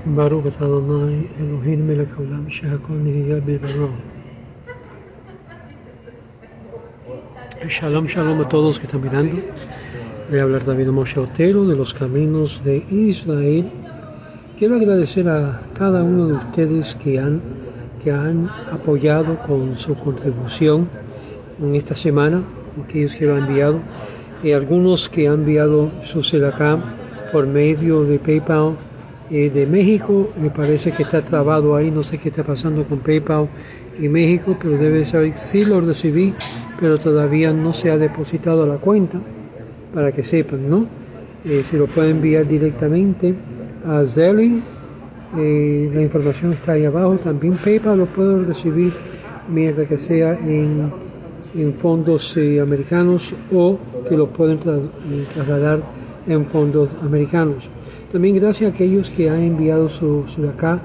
Baruch atah Adonai Elohim melech haolam שהכל נהיה בדברו. Shalom, shalom a todos que están mirando. Voy a hablar David Moshe Otero de los caminos de Israel. Quiero agradecer a cada uno de ustedes que han apoyado con su contribución en esta semana, aquellos que lo han enviado, y algunos que han enviado su Sedacá por medio de PayPal. De México, me parece que está trabado ahí, no sé qué está pasando con PayPal y México, pero debe saber, sí lo recibí, pero todavía no se ha depositado a la cuenta, para que sepan, ¿no? Si lo pueden enviar directamente a Zelle, la información está ahí abajo. También PayPal lo puedo recibir mientras que sea en fondos americanos, o que lo pueden trasladar en fondos americanos. También gracias a aquellos que han enviado su de acá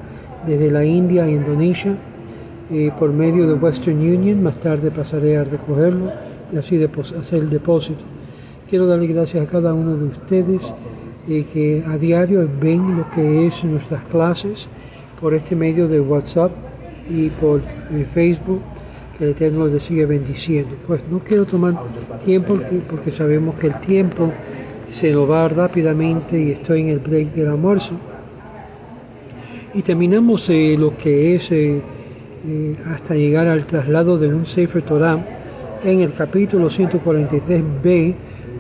desde la India e Indonesia por medio de Western Union. Más tarde pasaré a recogerlo y así hacer el depósito. Quiero darle gracias a cada uno de ustedes que a diario ven lo que es nuestras clases por este medio de WhatsApp y por Facebook. Que el Eterno les sigue bendiciendo. Pues no quiero tomar tiempo porque sabemos que el tiempo se nos va rápidamente y estoy en el break del almuerzo. Y terminamos lo que es hasta llegar al traslado de un Sefer Torah en el capítulo 143b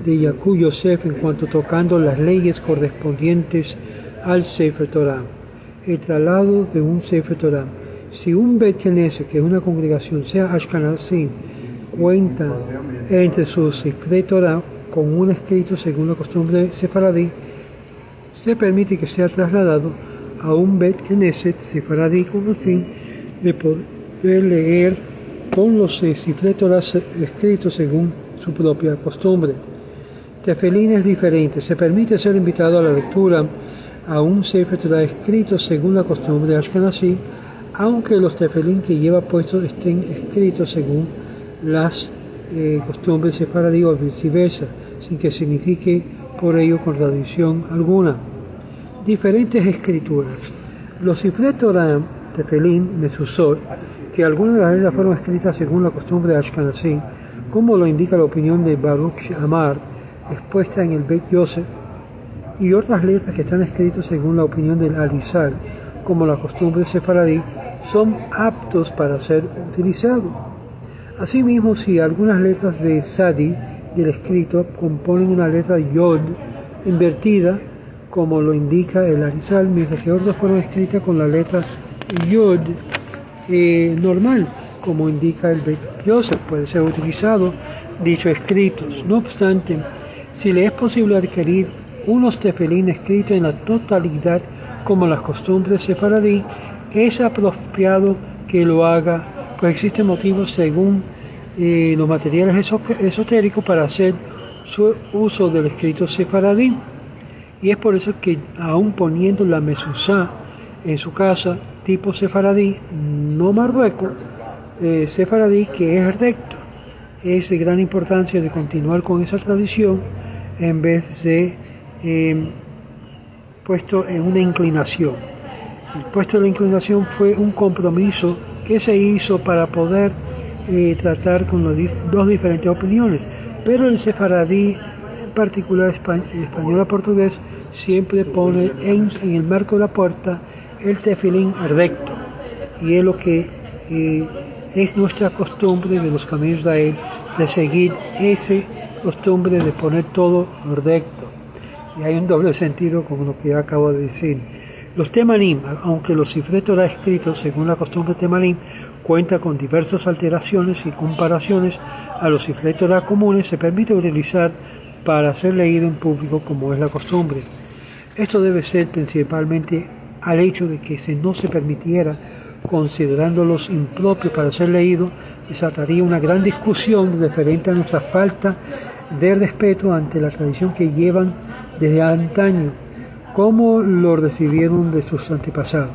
de Yaakov Yosef, en cuanto tocando las leyes correspondientes al Sefer Torah. El traslado de un Sefer Torah. Si un Bet Knesset, que es una congregación, sea Ashkenazí, cuenta entre sus Sefer Torah con un escrito según la costumbre sefaradí, se permite que sea trasladado a un Bet Knesset sefaradí con el fin de poder leer con los Sefer Torah escritos según su propia costumbre. Tefelín es diferente. Se permite ser invitado a la lectura a un Sefer Torah escrito según la costumbre ashkenazí, aunque los tefelín que lleva puestos estén escritos según las costumbres sefaradí o viceversa, sin que signifique por ello contradicción alguna. Diferentes escrituras. Los Sifrei Torah, tefelín, mezuzot, que algunas de las letras fueron escritas según la costumbre de Ashkenazí, como lo indica la opinión de Baruch Amar, expuesta en el Bet Yosef, y otras letras que están escritas según la opinión del Alizal, como la costumbre sefaradí, son aptos para ser utilizados. Asimismo, si algunas letras de Sadi del escrito componen una letra Yod invertida, como lo indica el Arizal, mientras que otras fueron escritas con la letra Yod normal, como indica el Bet Yosef, puede ser utilizado dichos escritos. No obstante, si le es posible adquirir unos tefelín escritos en la totalidad como las costumbres sefaradí, es apropiado que lo haga, pues existen motivos según los materiales esotéricos para hacer su uso del escrito sefaradí. Y es por eso que aún poniendo la mezuzá en su casa tipo sefaradí, no marrueco, sefaradí, que es recto, es de gran importancia de continuar con esa tradición en vez de puesto en una inclinación. El puesto de la inclinación fue un compromiso que se hizo para poder tratar con dos diferentes opiniones, pero el sefaradí, en particular español a portugués, siempre pone en el marco de la puerta el tefilín recto, y es lo que es nuestra costumbre de los caminos de él, de seguir esa costumbre de poner todo recto. Y hay un doble sentido como lo que acabo de decir. Los temanim, aunque los Sifrei Torah escritos según la costumbre temanim cuenta con diversas alteraciones y comparaciones a los Sifrei Torah comunes, se permite utilizar para ser leído en público como es la costumbre. Esto debe ser principalmente al hecho de que si no se permitiera, considerándolos impropios para ser leídos, desataría una gran discusión referente a nuestra falta de respeto ante la tradición que llevan desde antaño, como lo recibieron de sus antepasados.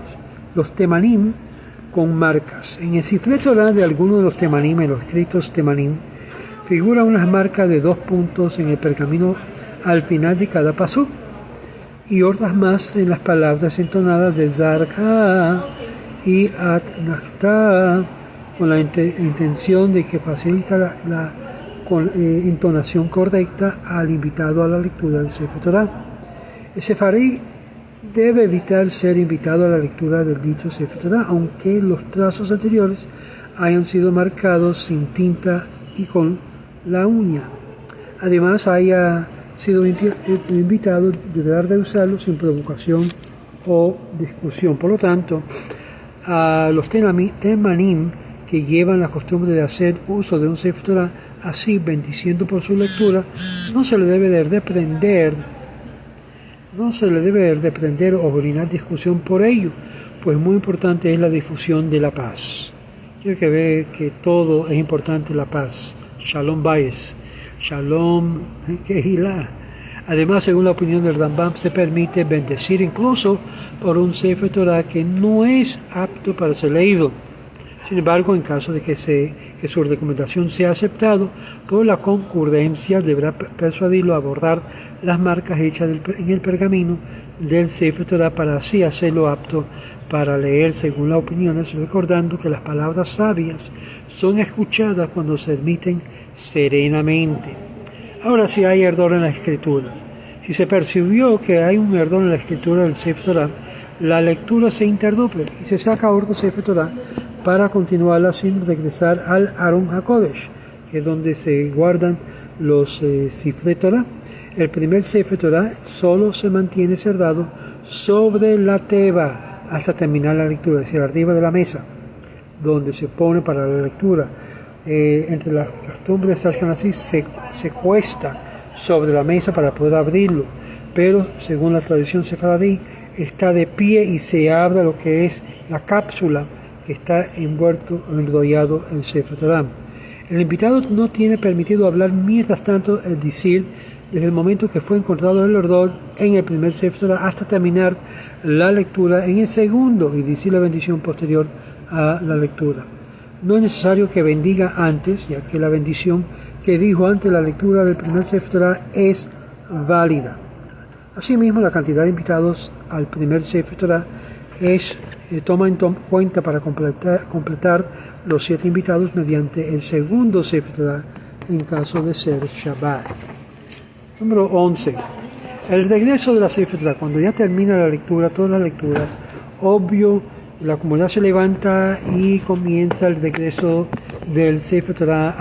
Los temanim con marcas. En el Sifrei Torah de algunos de los temanim, en los escritos temanim, figura unas marcas de 2 puntos en el pergamino al final de cada pasú. y otras más en las palabras entonadas de Zarqa y Atnachta, con la intención de que facilita la entonación correcta al invitado a la lectura del Sefer Torah. El sefarí debe evitar ser invitado a la lectura del dicho Sefer Torah, aunque los trazos anteriores hayan sido marcados sin tinta y con la uña. Además, haya sido invitado, deberá de usarlo sin provocación o discusión. Por lo tanto, a los temanim que llevan la costumbre de hacer uso de un Sefer Torah, así bendiciendo por su lectura, no se le debe de reprender o orinar discusión por ello, pues muy importante es la difusión de la paz. Quiero que vean que todo es importante, la paz. Shalom Bayes, Shalom Kehillah. Además, según la opinión del Rambam, se permite bendecir incluso por un Sefer Torah que no es apto para ser leído. Sin embargo, en caso de que su recomendación sea aceptado, por la concurrencia deberá persuadirlo a borrar las marcas hechas en el pergamino del Sefer Torah para así hacerlo apto para leer según las opiniones, recordando que las palabras sabias son escuchadas cuando se emiten serenamente. Ahora, si hay error en la escritura, si se percibió que hay un error en la escritura del Sefer Torah, la lectura se interrumpe y se saca otro Sefer Torah para continuarla sin regresar al Aron HaKodesh, que es donde se guardan los Sifrei Torah. El primer Sefer Torah solo se mantiene cerrado sobre la teba hasta terminar la lectura, es decir, arriba de la mesa, donde se pone para la lectura. Entre las costumbres ashkenazí se cuesta sobre la mesa para poder abrirlo, pero según la tradición sefaradí está de pie y se abre lo que es la cápsula que está enrollado en Sefer Torah. El invitado no tiene permitido hablar mientras tanto el decir desde el momento que fue encontrado el error en el primer Sefer Torah hasta terminar la lectura en el segundo y decir la bendición posterior a la lectura. No es necesario que bendiga antes, ya que la bendición que dijo antes de la lectura del primer Sefer Torah es válida. Asimismo, la cantidad de invitados al primer Sefer Torah toma en cuenta para completar los 7 invitados mediante el segundo Sefer Torah en caso de ser Shabbat. Número 11. El regreso de la Sefer Torah. Cuando ya termina la lectura, todas las lecturas, obvio, la comunidad se levanta y comienza el regreso del Sefer Torah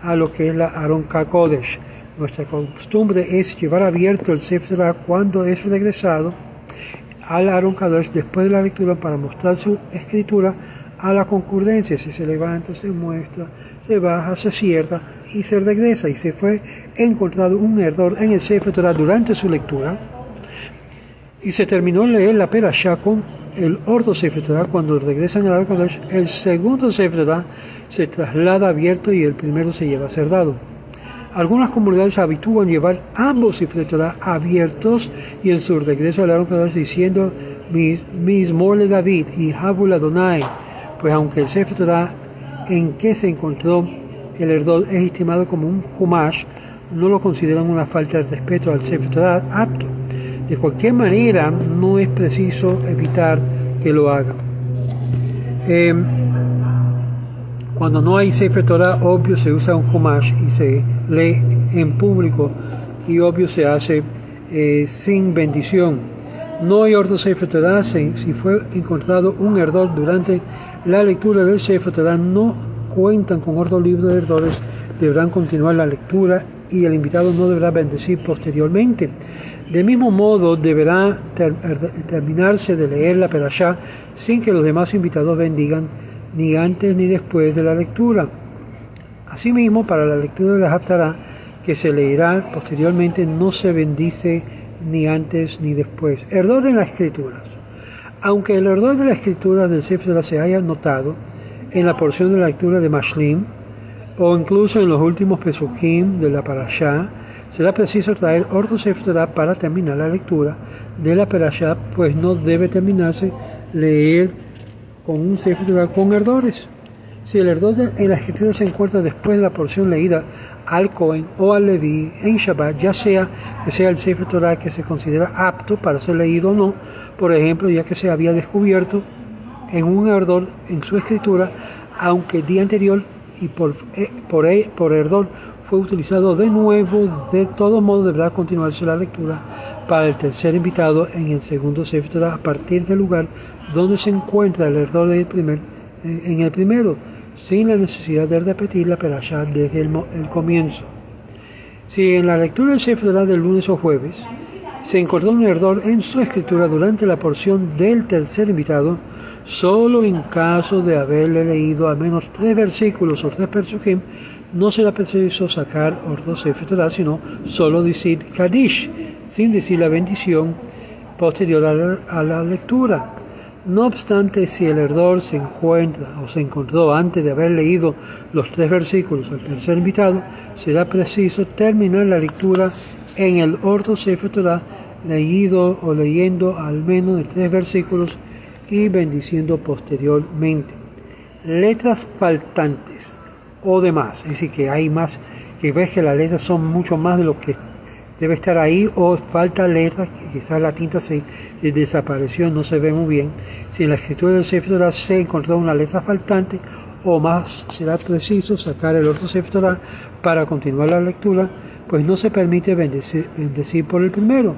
a lo que es la Aron HaKodesh. Nuestra costumbre es llevar abierto el Sefer Torah cuando es regresado al Aron HaKodesh después de la lectura para mostrar su escritura a la concurrencia. Si se levanta, se muestra, se baja, se cierra y se regresa. Y se fue encontrado un error en el Sefer Torah durante su lectura y se terminó de leer la Perashá con el ordo Sefer Torah. Cuando regresan al Aron HaKodesh, el segundo Sefer Torah se traslada abierto y el primero se lleva cerrado. Algunas comunidades se habitúan a llevar ambos Sifrei Torah abiertos y en su regreso al Aron HaKodesh diciendo Mizmor le David y Habul Adonai, pues aunque el Sefer Torah en que se encontró el error es estimado como un Humash, no lo consideran una falta de respeto al Sefer Torah apto. De cualquier manera, no es preciso evitar que lo hagan. Cuando no hay Sefer Torah, obvio se usa un Humash y se lee en público y obvio se hace sin bendición. No hay otro Sefer Torah. Si fue encontrado un error durante la lectura del Sefer Torah, no cuentan con otro libro de errores, deberán continuar la lectura y el invitado no deberá bendecir posteriormente. De mismo modo, deberá terminarse de leer la Perashá sin que los demás invitados bendigan ni antes ni después de la lectura. Asimismo, para la lectura de la Haftarah, que se leerá posteriormente, no se bendice ni antes ni después. Error en las escrituras. Aunque el error de la escritura del Sefer Torah se haya notado en la porción de la lectura de Mashlim, o incluso en los últimos Pesukim de la Parashá, será preciso traer otro Sefer Torah para terminar la lectura de la Parashá, pues no debe terminarse leer con un Sefer Torah con errores. Si el Erdor en la escritura se encuentra después de la porción leída al Cohen o al Leví en Shabbat, ya sea que sea el Sefer Torah que se considera apto para ser leído o no, por ejemplo, ya que se había descubierto en un Erdor en su escritura, aunque el día anterior y por Erdor fue utilizado de nuevo, de todos modos deberá continuarse la lectura para el tercer invitado en el segundo Sefer Torah a partir del lugar donde se encuentra el Erdor en el primero, sin la necesidad de repetir la perashá desde el comienzo. Si en la lectura del Sefer Torah del lunes o jueves se encontró un Erdor en su escritura durante la porción del tercer invitado, solo en caso de haberle leído al menos 3 versículos o 3 persukim, no será preciso sacar otro Sefer Torah, sino solo decir Kadish, sin decir la bendición posterior a la lectura. No obstante, si el Erdor se encontró antes de haber leído los 3 versículos al tercer invitado, será preciso terminar la lectura en el Ordo Sefer Torah, leyendo al menos de 3 versículos y bendiciendo posteriormente. Letras faltantes o demás, es decir, que hay más, que ves que las letras son mucho más de lo que debe estar ahí, o falta letras, que quizás la tinta se desapareció, no se ve muy bien. Si en la escritura del Sefer Torah se encontró una letra faltante o más, será preciso sacar el otro Sefer Torah para continuar la lectura, pues no se permite bendecir por el primero.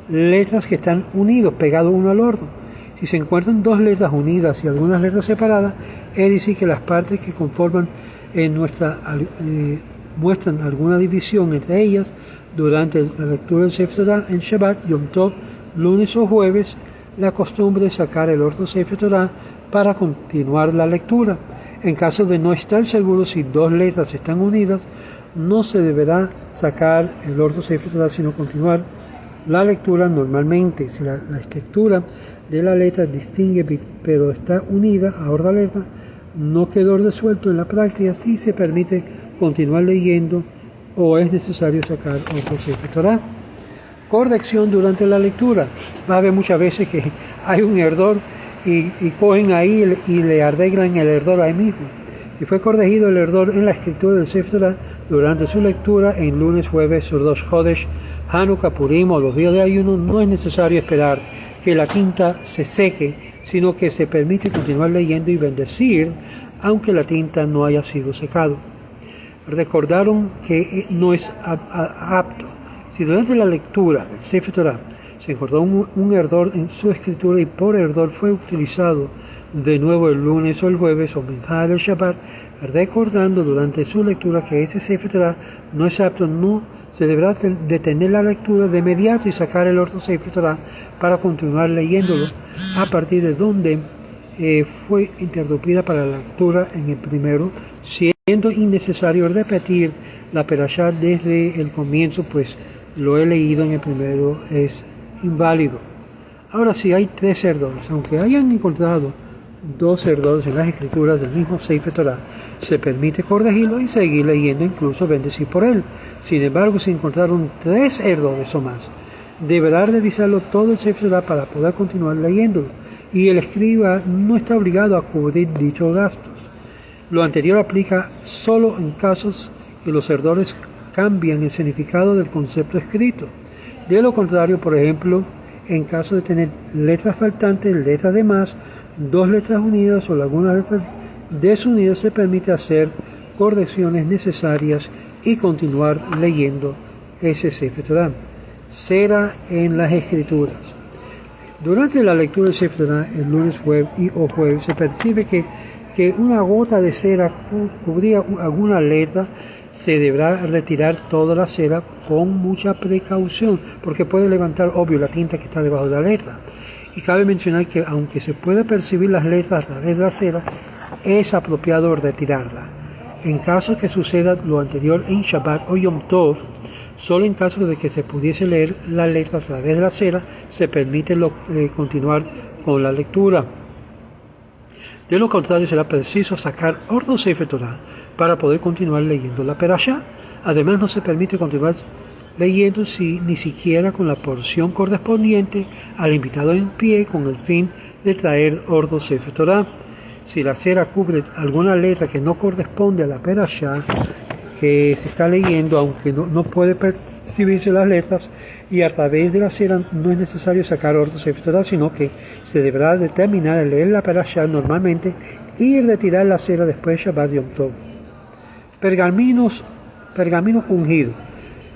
Letras que están unidos, pegados uno al otro. Si se encuentran 2 letras unidas y algunas letras separadas, es decir, que las partes que conforman muestran alguna división entre ellas durante la lectura del Sefer Torah en Shabbat, Yom Tov, lunes o jueves, la costumbre es sacar el otro Sefer Torah para continuar la lectura. En caso de no estar seguro si 2 letras están unidas, no se deberá sacar el otro Sefer Torah, sino continuar la lectura normalmente. Si la escritura de la letra distingue pero está unida a otra letra, no quedó resuelto en la práctica si se permite continuar leyendo o es necesario sacar otro Sefer Torah. Corrección durante la lectura. Va a haber muchas veces que hay un Erdor y cogen ahí y le arreglan el Erdor ahí mismo. Si fue corregido el Erdor en la escritura del Sefer Torah durante su lectura en lunes, jueves, Rosh Chodesh, Hanukkah, Purim o los días de ayuno, no es necesario esperar que la tinta se seque, sino que se permite continuar leyendo y bendecir aunque la tinta no haya sido secado. Recordaron que no es apto. Si durante la lectura del Sefer Torah se encontró un Erdor en su escritura y por Erdor fue utilizado de nuevo el lunes o el jueves o Minhaj el Shabbat, recordando durante su lectura que ese Sefer Torah no es apto, no se deberá detener la lectura de inmediato y sacar el otro Sefer Torah para continuar leyéndolo a partir de donde fue interrumpida para la lectura en el primero, siendo innecesario repetir la perashá desde el comienzo, pues lo he leído en el primero, es inválido. Ahora, si hay 3 erdores, aunque hayan encontrado 2 erdores en las escrituras del mismo Sefer Torah, se permite corregirlo y seguir leyendo, incluso bendecir por él. Sin embargo, si encontraron 3 erdores o más, deberá revisarlo todo el Sefer Torah para poder continuar leyéndolo, y el escriba no está obligado a cubrir dichos gastos. Lo anterior aplica solo en casos que los erdores cambian el significado del concepto escrito. De lo contrario, por ejemplo, en caso de tener letras faltantes, letras de más, 2 letras unidas o algunas letras desunidas, se permite hacer correcciones necesarias y continuar leyendo ese Sefer Torah. Cera en las escrituras. Durante la lectura del Sefer Torah, el lunes o jueves, se percibe que una gota de cera cubría alguna letra. Se deberá retirar toda la cera con mucha precaución, porque puede levantar, obvio, la tinta que está debajo de la letra. Y cabe mencionar que aunque se puede percibir las letras a través de la cera, es apropiado retirarla. En caso que suceda lo anterior en Shabbat o Yom Tov, solo en caso de que se pudiese leer la letra a través de la cera, se permite continuar con la lectura. De lo contrario, será preciso sacar otro Sefer Torah para poder continuar leyendo la perashá. Además, no se permite continuar leyendo ni siquiera con la porción correspondiente al invitado en pie, con el fin de traer otro Sefer Torah. si la cera cubre alguna letra que no corresponde a la perashá que se está leyendo, aunque no puede percibirse las letras, y a través de la cera no es necesario sacar orden Sefer Torah, sino que se deberá determinar el leer la perashá normalmente y retirar la cera después de Shabbat Yom Tov. Pergamino ungido.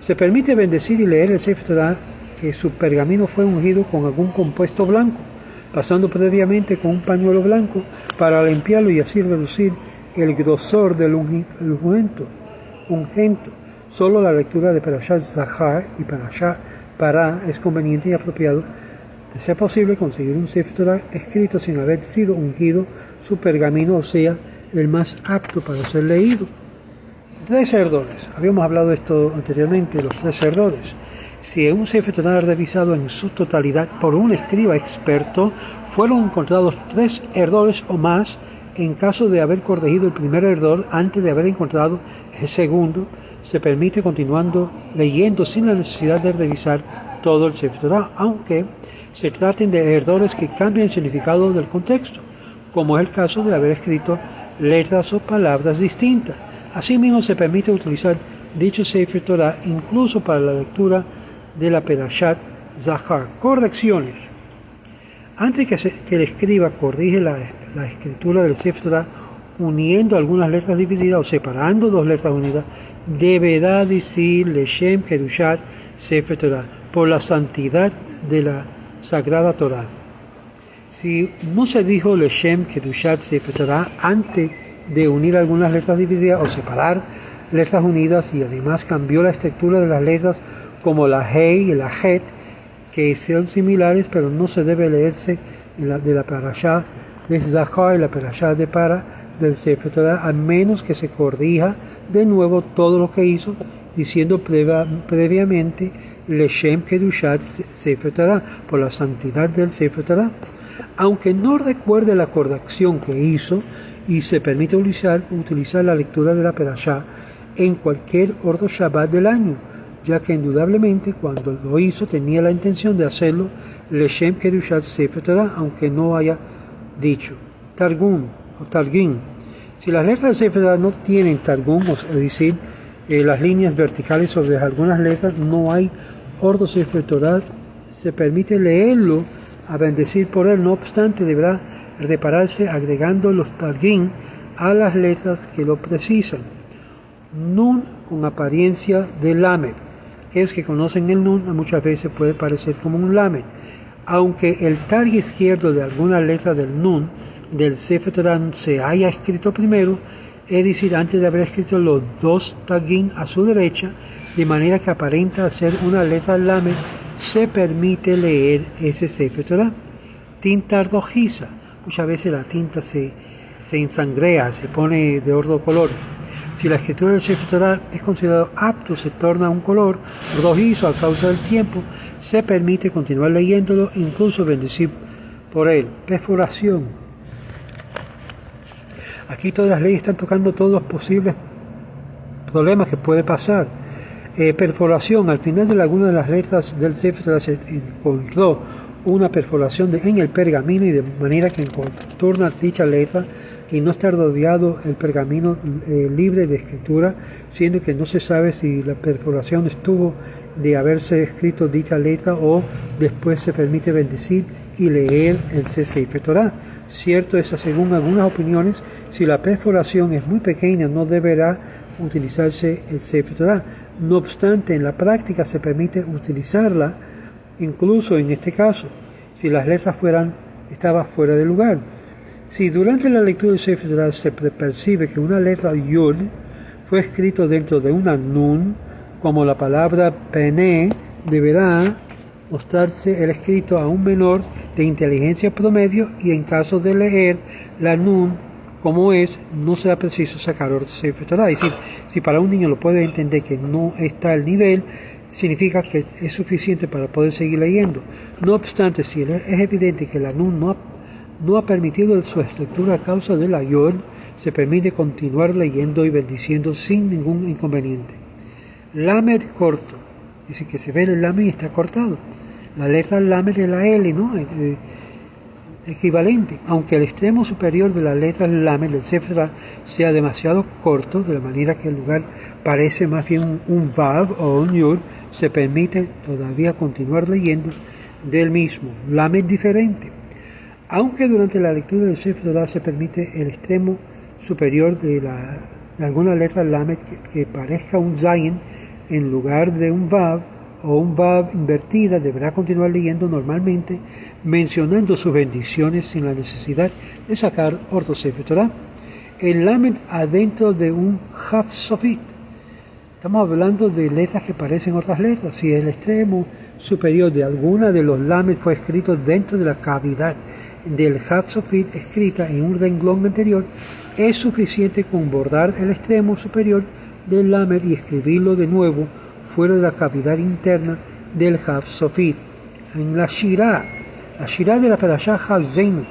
Se permite bendecir y leer el Sefer Torah que su pergamino fue ungido con algún compuesto blanco, pasando previamente con un pañuelo blanco para limpiarlo y así reducir el grosor del ungento. Solo la lectura de Parashat Zahar y Parashat Pará es conveniente y apropiado, de ser posible conseguir un Sefer Torah escrito sin haber sido ungido su pergamino, o sea, el más apto para ser leído. 3 erdores. Habíamos hablado de esto anteriormente, los 3 erdores. Si un Sefer Torah revisado en su totalidad por un escriba experto, fueron encontrados 3 erdores o más, en caso de haber corregido el primer erdor antes de haber encontrado el segundo, se permite continuando leyendo sin la necesidad de revisar todo el Sefer Torah, aunque se traten de erdores que cambian el significado del contexto, como es el caso de haber escrito letras o palabras distintas. Asimismo, se permite utilizar dicho Sefer Torah incluso para la lectura de la Perashat Zahar. Correcciones. Antes que el escriba corrige la escritura del Sefer Torah uniendo algunas letras divididas o separando 2 letras unidas, deberá decir Leshem Kedushat Sefer Torah, por la santidad de la Sagrada Torah. Si no se dijo Leshem Kedushat Sefer Torah antes de unir algunas letras divididas o separar letras unidas, y además cambió la estructura de las letras como la Hei y la Het, que son similares pero no se debe leerse de la Parashá de Zahar y la Parashá de Para del Sefer Torah, a menos que se corrija de nuevo todo lo que hizo, diciendo previamente Leshem Kedushat Sefer Torah, por la santidad del Sefer Torah. Aunque no recuerde la corrección que hizo, y se permite utilizar la lectura de la Perashá en cualquier Ordo Shabbat del año, ya que indudablemente cuando lo hizo tenía la intención de hacerlo Leshem Kedushat Sefer Torah, aunque no haya dicho Targum o Targim. Si las letras del Sefer Torah no tienen Targum, es decir, las líneas verticales sobre algunas letras, no hay Ordo Sefer Torah, se permite leerlo a bendecir por él. No obstante, deberá repararse agregando los Targim a las letras que lo precisan. Nun con apariencia de Lamed. Aquellos que conocen el Nun muchas veces puede parecer como un Lamed. Aunque el tag izquierdo de alguna letra del Nun del Sefer Torah se haya escrito primero, es decir, antes de haber escrito los 2 Targim a su derecha, de manera que aparenta ser una letra Lamed, se permite leer ese Sefer Torah. Tinta rojiza. Muchas veces la tinta se ensangrea, se pone de otro color. Si la escritura del Sefer Torah es considerado apto, se torna un color rojizo a causa del tiempo, se permite continuar leyéndolo, incluso bendecir por él. Perforación. Aquí todas las leyes están tocando todos los posibles problemas que puede pasar. Perforación. Al final de alguna de las letras del Sefer Torah se encontró una perforación en el pergamino, y de manera que contorna dicha letra y no está rodeado el pergamino libre de escritura, siendo que no se sabe si la perforación estuvo de haberse escrito dicha letra o después se permite bendecir y leer el Sefer Torah. Cierto es, según algunas opiniones, si la perforación es muy pequeña no deberá utilizarse el Sefer Torah. No obstante, en la práctica se permite utilizarla, incluso en este caso, si las letras estaban fuera de lugar. Si durante la lectura del Sefer Torah se percibe que una letra Yud fue escrito dentro de una Nun, como la palabra Pene, deberá mostrarse el escrito a un menor de inteligencia promedio, y en caso de leer la Nun como es, no será preciso sacar el Sefer Torah. Es decir, si para un niño lo puede entender que no está al nivel, significa que es suficiente para poder seguir leyendo. No obstante, si es evidente que la Nun no ha permitido su estructura a causa de la Yod, se permite continuar leyendo y bendiciendo sin ningún inconveniente. Lamed corto, es decir, que se ve el Lamed y está cortado. La letra Lamed es la L, ¿no? equivalente, aunque el extremo superior de la letra Lamed del Sefer Torah sea demasiado corto, de la manera que el lugar parece más bien un Vav o un Yud, se permite todavía continuar leyendo del mismo, Lamed diferente. Aunque durante la lectura del Sefer Torah se permite el extremo superior de alguna letra Lamed que parezca un Zayin en lugar de un Vav, o un Vav invertida, deberá continuar leyendo normalmente, mencionando sus bendiciones sin la necesidad de sacar otro Sefer Torah. El Lamed adentro de un Haf Sofit. Estamos hablando de letras que parecen otras letras. Si el extremo superior de alguna de los Lamed fue escrito dentro de la cavidad del Haf Sofit escrita en un renglón anterior, es suficiente con bordar el extremo superior del Lamed y escribirlo de nuevo fuera de la cavidad interna del Haf Sofit. En la Shirah de la Parashá Hazeinu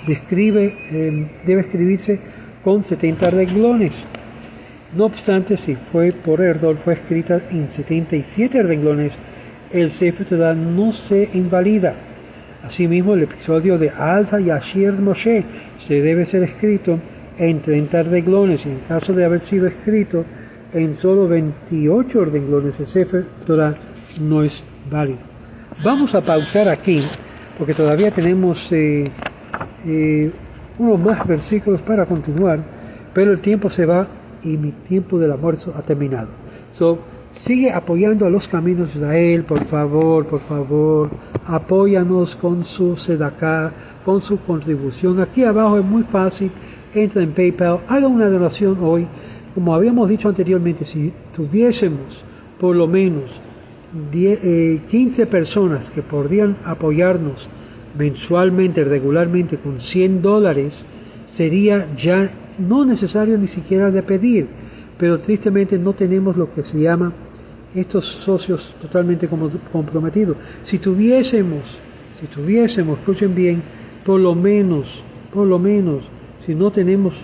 debe escribirse con 70 renglones. No obstante, si fue por error, fue escrita en 77 renglones, el Sefer Torah no se invalida. Asimismo, el episodio de Alza y Ashir Moshe se debe ser escrito en 30 renglones, y en caso de haber sido escrito en solo 28 renglones, el Sefer Torah no es válido. Vamos a pausar aquí, porque todavía tenemos unos más versículos para continuar, pero el tiempo se va y mi tiempo del almuerzo ha terminado. Sigue apoyando a los Caminos de Israel, por favor, apóyanos con su Sedaká, con su contribución. Aquí abajo es muy fácil, entra en PayPal, haga una donación hoy. Como habíamos dicho anteriormente, si tuviésemos por lo menos 15 personas que podrían apoyarnos mensualmente, regularmente, con $100, sería ya no necesario ni siquiera de pedir, pero tristemente no tenemos lo que se llama estos socios totalmente comprometidos. Si tuviésemos, escuchen bien, por lo menos, si no tenemos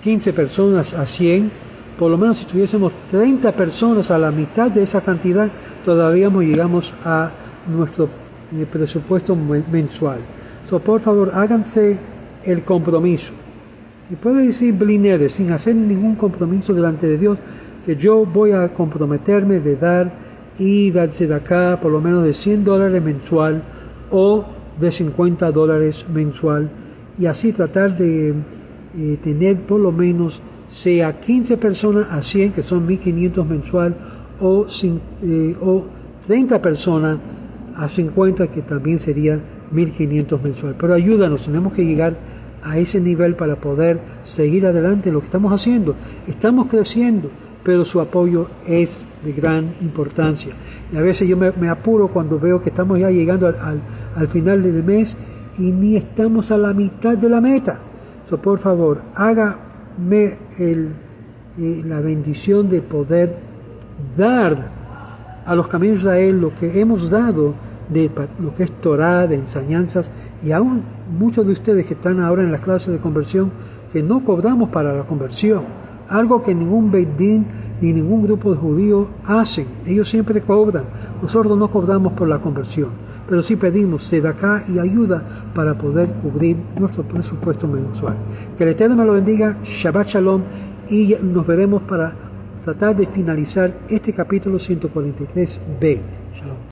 15 personas a 100, por lo menos si tuviésemos 30 personas a la mitad de esa cantidad, todavía no llegamos a nuestro presupuesto mensual. Por favor, háganse el compromiso. Y puede decir Blineder, sin hacer ningún compromiso delante de Dios, que yo voy a comprometerme de dar y darse de acá por lo menos de $100 mensual o de $50 mensual, y así tratar de tener por lo menos sea 15 personas a 100, que son 1.500 mensual, o 30 personas a 50, que también sería 1.500 mensual. Pero ayúdanos, tenemos que llegar a ese nivel para poder seguir adelante en lo que estamos haciendo. Estamos creciendo, pero su apoyo es de gran importancia. Y a veces yo me apuro cuando veo que estamos ya llegando al final del mes y ni estamos a la mitad de la meta. Por favor, hágame la bendición de poder dar a los Caminos de Israel lo que hemos dado, de lo que es Torah, de enseñanzas, y aún muchos de ustedes que están ahora en las clases de conversión, que no cobramos para la conversión, algo que ningún Beit Din ni ningún grupo de judíos hacen. Ellos siempre cobran, nosotros no cobramos por la conversión, pero sí pedimos sedaká y ayuda para poder cubrir nuestro presupuesto mensual. Que el Eterno me lo bendiga. Shabbat Shalom, y nos veremos para tratar de finalizar este capítulo 143b. Shalom.